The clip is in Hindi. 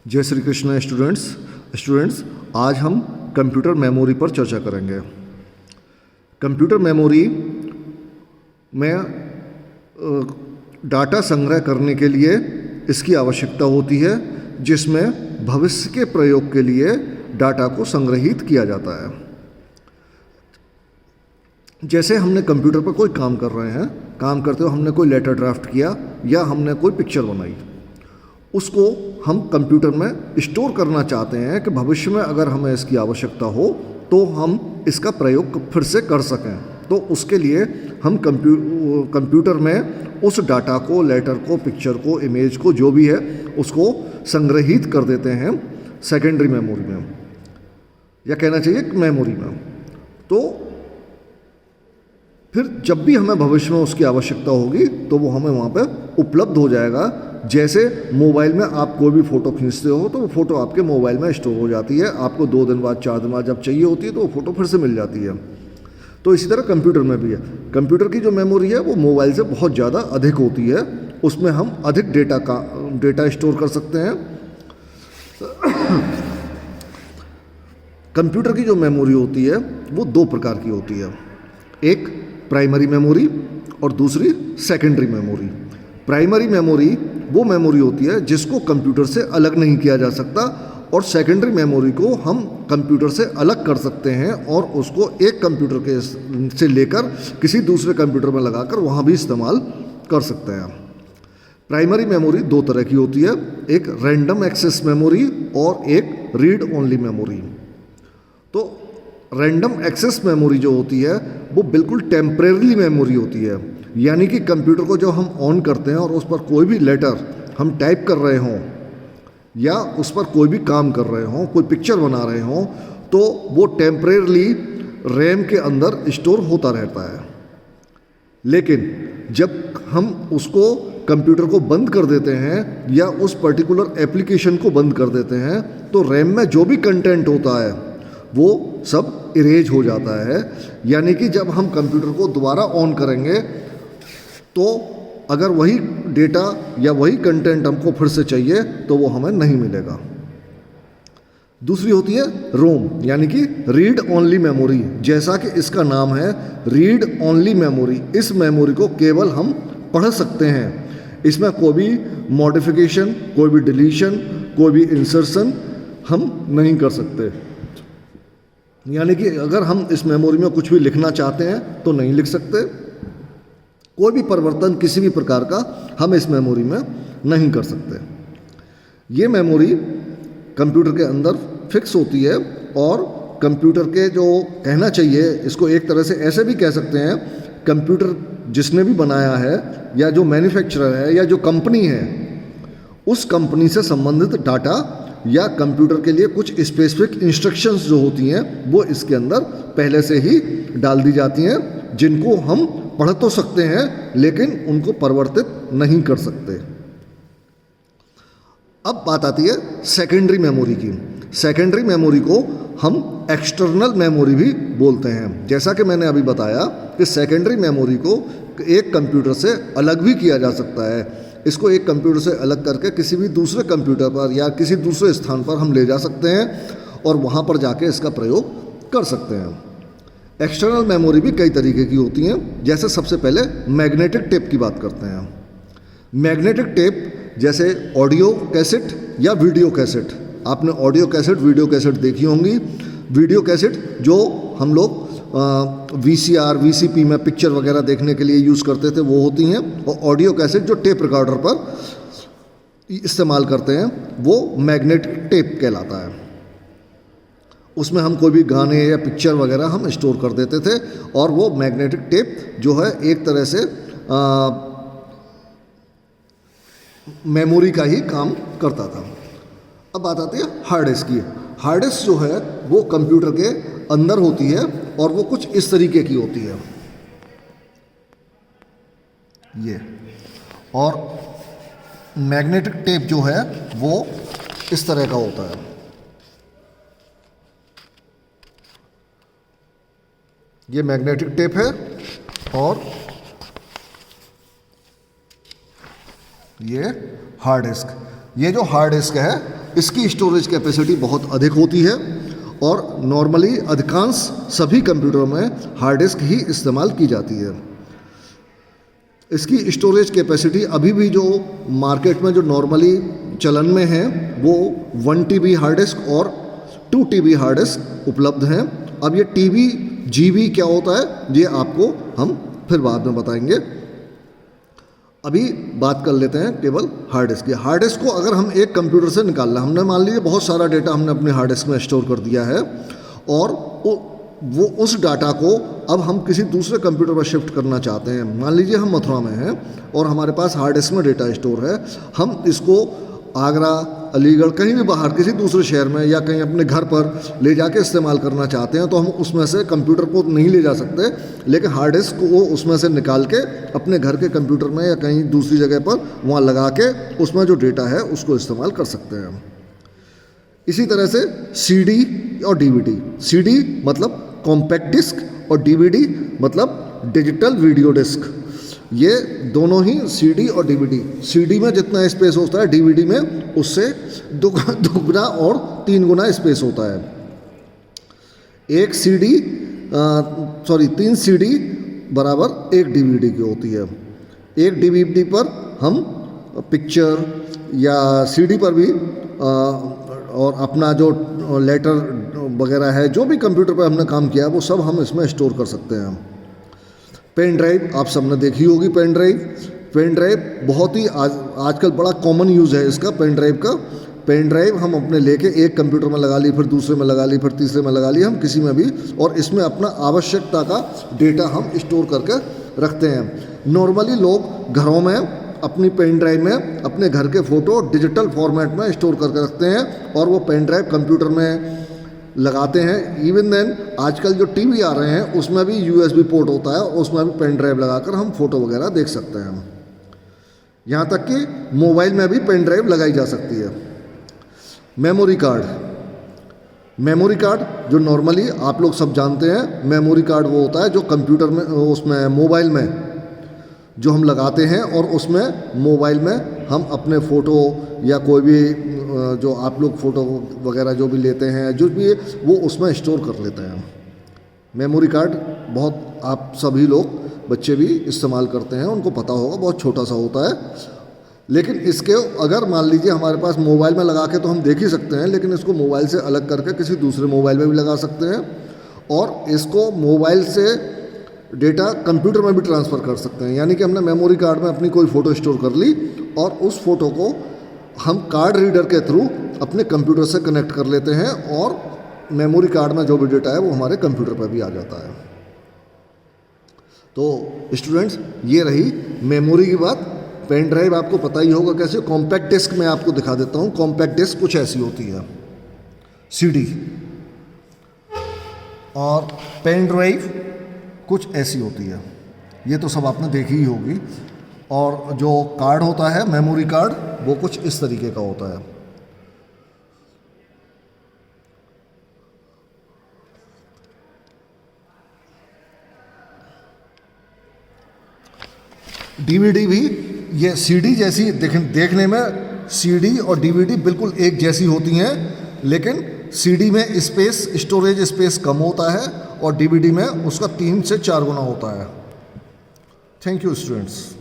जय श्री कृष्ण स्टूडेंट्स आज हम कंप्यूटर मेमोरी पर चर्चा करेंगे। कंप्यूटर मेमोरी में डाटा संग्रह करने के लिए इसकी आवश्यकता होती है, जिसमें भविष्य के प्रयोग के लिए डाटा को संग्रहित किया जाता है। जैसे हमने कंप्यूटर पर कोई काम कर रहे हैं, काम करते हुए हमने कोई लेटर ड्राफ्ट किया या हमने कोई पिक्चर बनाई, उसको हम कंप्यूटर में स्टोर करना चाहते हैं कि भविष्य में अगर हमें इसकी आवश्यकता हो तो हम इसका प्रयोग फिर से कर सकें। तो उसके लिए हम कंप्यूटर में उस डाटा को, लेटर को, पिक्चर को, इमेज को, जो भी है उसको संग्रहित कर देते हैं सेकेंडरी मेमोरी में, या कहना चाहिए मेमोरी में। तो फिर जब भी हमें भविष्य में उसकी आवश्यकता होगी तो वो हमें वहाँ पे उपलब्ध हो जाएगा। जैसे मोबाइल में आप कोई भी फ़ोटो खींचते हो तो वो फ़ोटो आपके मोबाइल में स्टोर हो जाती है, आपको 2 दिन बाद 4 दिन बाद जब चाहिए होती है तो वो फ़ोटो फिर से मिल जाती है। तो इसी तरह कंप्यूटर में भी है। कंप्यूटर की जो मेमोरी है वो मोबाइल से बहुत ज़्यादा अधिक होती है, उसमें हम अधिक डेटा स्टोर कर सकते हैं। कंप्यूटर की जो मेमोरी होती है वो 2 प्रकार की होती है, एक प्राइमरी मेमोरी और दूसरी सेकेंडरी मेमोरी। प्राइमरी मेमोरी वो मेमोरी होती है जिसको कंप्यूटर से अलग नहीं किया जा सकता, और सेकेंडरी मेमोरी को हम कंप्यूटर से अलग कर सकते हैं और उसको एक कंप्यूटर के से लेकर किसी दूसरे कंप्यूटर में लगाकर वहाँ भी इस्तेमाल कर सकते हैं। प्राइमरी मेमोरी 2 तरह की होती है, एक रैंडम एक्सेस मेमोरी और एक रीड ओनली मेमोरी। तो रैंडम एक्सेस मेमोरी जो होती है वो बिल्कुल टेम्परेरी मेमोरी होती है, यानी कि कंप्यूटर को जो हम ऑन करते हैं और उस पर कोई भी लेटर हम टाइप कर रहे हों या उस पर कोई भी काम कर रहे हों, कोई पिक्चर बना रहे हों, तो वो टेम्परेरी रैम के अंदर स्टोर होता रहता है। लेकिन जब हम उसको कंप्यूटर को बंद कर देते हैं या उस पर्टिकुलर एप्लीकेशन को बंद कर देते हैं तो रैम में जो भी कंटेंट होता है वो सब इरेज हो जाता है। यानी कि जब हम कंप्यूटर को दोबारा ऑन करेंगे तो अगर वही डेटा या वही कंटेंट हमको फिर से चाहिए तो वो हमें नहीं मिलेगा। दूसरी होती है रोम, यानी कि रीड ओनली मेमोरी। जैसा कि इसका नाम है रीड ओनली मेमोरी, इस मेमोरी को केवल हम पढ़ सकते हैं। इसमें कोई भी मॉडिफिकेशन, कोई भी डिलीशन, कोई भी इंसर्शन हम नहीं कर सकते। यानी कि अगर हम इस मेमोरी में कुछ भी लिखना चाहते हैं तो नहीं लिख सकते, कोई भी परिवर्तन किसी भी प्रकार का हम इस मेमोरी में नहीं कर सकते। ये मेमोरी कंप्यूटर के अंदर फिक्स होती है और कंप्यूटर के जो कहना चाहिए, इसको एक तरह से ऐसे भी कह सकते हैं, कंप्यूटर जिसने भी बनाया है या जो मैन्युफैक्चरर है या जो कंपनी है, उस कंपनी से संबंधित डाटा या कंप्यूटर के लिए कुछ स्पेसिफिक इंस्ट्रक्शंस जो होती हैं वो इसके अंदर पहले से ही डाल दी जाती हैं, जिनको हम पढ़ तो सकते हैं लेकिन उनको परिवर्तित नहीं कर सकते। अब बात आती है सेकेंडरी मेमोरी की। सेकेंडरी मेमोरी को हम एक्सटर्नल मेमोरी भी बोलते हैं। जैसा कि मैंने अभी बताया कि सेकेंडरी मेमोरी को एक कंप्यूटर से अलग भी किया जा सकता है। इसको एक कंप्यूटर से अलग करके किसी भी दूसरे कंप्यूटर पर या किसी दूसरे स्थान पर हम ले जा सकते हैं और वहाँ पर जाके इसका प्रयोग कर सकते हैं। एक्सटर्नल मेमोरी भी कई तरीके की होती हैं। जैसे सबसे पहले मैग्नेटिक टेप की बात करते हैं। मैग्नेटिक टेप जैसे ऑडियो कैसेट या वीडियो कैसेट, आपने ऑडियो कैसेट, वीडियो कैसेट देखी होंगी। वीडियो कैसेट जो हम लोग VCR, VCP में पिक्चर वगैरह देखने के लिए यूज़ करते थे वो होती हैं, और ऑडियो कैसेट जो टेप रिकॉर्डर पर इस्तेमाल करते हैं वो मैग्नेटिक टेप कहलाता है। उसमें हम कोई भी गाने या पिक्चर वगैरह हम स्टोर कर देते थे और वो मैग्नेटिक टेप जो है एक तरह से मेमोरी का ही काम करता था। अब बात आती है हार्ड डिस्क की। हार्ड डिस्क जो है वो कंप्यूटर के अंदर होती है और वो कुछ इस तरीके की होती है ये, और मैग्नेटिक टेप जो है वो इस तरह का होता है। ये मैग्नेटिक टेप है और ये हार्ड डिस्क। ये जो हार्ड डिस्क है इसकी स्टोरेज कैपेसिटी बहुत अधिक होती है और नॉर्मली अधिकांश सभी कंप्यूटरों में हार्ड डिस्क ही इस्तेमाल की जाती है। इसकी स्टोरेज कैपेसिटी अभी भी जो मार्केट में जो नॉर्मली चलन में है वो 1 TB हार्ड डिस्क और 2 TB हार्ड डिस्क उपलब्ध हैं। अब ये TB GB क्या होता है ये आपको हम फिर बाद में बताएंगे। अभी बात कर लेते हैं केवल हार्ड डिस्क की। हार्ड डिस्क को अगर हम एक कंप्यूटर से निकालना, हमने मान लीजिए बहुत सारा डेटा हमने अपने हार्ड डिस्क में स्टोर कर दिया है और वो उस डाटा को अब हम किसी दूसरे कंप्यूटर पर शिफ्ट करना चाहते हैं। मान लीजिए हम मथुरा में हैं और हमारे पास हार्ड डिस्क में डेटा स्टोर है। हम इसको आगरा, अलीगढ़, कहीं भी बाहर किसी दूसरे शहर में या कहीं अपने घर पर ले जाके इस्तेमाल करना चाहते हैं तो हम उसमें से कंप्यूटर को नहीं ले जा सकते, लेकिन हार्ड डिस्क को उसमें से निकाल के अपने घर के कंप्यूटर में या कहीं दूसरी जगह पर वहाँ लगा के उसमें जो डेटा है उसको इस्तेमाल कर सकते हैं। इसी तरह से CD और DVD। CD मतलब कॉम्पैक्ट डिस्क और DVD मतलब डिजिटल वीडियो डिस्क। ये दोनों ही CD और DVD, CD में जितना स्पेस होता है DVD में उससे दुगना और 3 गुना स्पेस होता है। 3 CD बराबर 1 DVD की होती है। 1 DVD पर हम पिक्चर या CD पर भी और अपना जो लेटर वगैरह है, जो भी कंप्यूटर पर हमने काम किया है वो सब हम इसमें स्टोर कर सकते हैं। पेन ड्राइव आप सबने देखी होगी। पेन ड्राइव बहुत ही आजकल बड़ा कॉमन यूज़ है इसका, पेन ड्राइव का। पेन ड्राइव हम अपने लेके एक कंप्यूटर में लगा ली, फिर दूसरे में लगा ली, फिर तीसरे में लगा ली, हम किसी में भी, और इसमें अपना आवश्यकता का डेटा हम स्टोर करके रखते हैं। नॉर्मली लोग घरों में अपनी पेन ड्राइव में अपने घर के फ़ोटो डिजिटल फॉर्मेट में स्टोर करके रखते हैं और वो पेन ड्राइव कंप्यूटर में लगाते हैं। इवन देन आजकल जो टीवी आ रहे हैं उसमें भी USB पोर्ट होता है, उसमें भी पेन ड्राइव लगाकर हम फ़ोटो वगैरह देख सकते हैं। यहाँ तक कि मोबाइल में भी पेन ड्राइव लगाई जा सकती है। मेमोरी कार्ड जो नॉर्मली आप लोग सब जानते हैं, मेमोरी कार्ड वो होता है जो कंप्यूटर में, उसमें मोबाइल में जो हम लगाते हैं और उसमें मोबाइल में हम अपने फ़ोटो या कोई भी जो आप लोग फ़ोटो वगैरह जो भी लेते हैं, जो भी वो उसमें स्टोर कर लेते हैं। मेमोरी कार्ड बहुत आप सभी लोग, बच्चे भी इस्तेमाल करते हैं, उनको पता होगा, बहुत छोटा सा होता है। लेकिन इसके अगर मान लीजिए हमारे पास मोबाइल में लगा के तो हम देख ही सकते हैं, लेकिन इसको मोबाइल से अलग करके किसी दूसरे मोबाइल में भी लगा सकते हैं और इसको मोबाइल से डेटा कंप्यूटर में भी ट्रांसफ़र कर सकते हैं। यानी कि हमने मेमोरी कार्ड में अपनी कोई फ़ोटो स्टोर कर ली और उस फ़ोटो को हम कार्ड रीडर के थ्रू अपने कंप्यूटर से कनेक्ट कर लेते हैं और मेमोरी कार्ड में जो भी डेटा है वो हमारे कंप्यूटर पर भी आ जाता है। तो स्टूडेंट्स, ये रही मेमोरी की बात। पेन ड्राइव आपको पता ही होगा कैसे। कॉम्पैक्ट डिस्क मैं आपको दिखा देता हूँ। कॉम्पैक्ट डिस्क कुछ ऐसी होती है, CD, और पेन ड्राइव कुछ ऐसी होती है। ये तो सब आपने देखी ही होगी। और जो कार्ड होता है, मेमोरी कार्ड, वो कुछ इस तरीके का होता है। DVD भी ये CD जैसी देखने में CD और DVD बिल्कुल एक जैसी होती हैं, लेकिन CD में स्टोरेज स्पेस कम होता है और DVD में उसका 3 से 4 गुना होता है। Thank you students.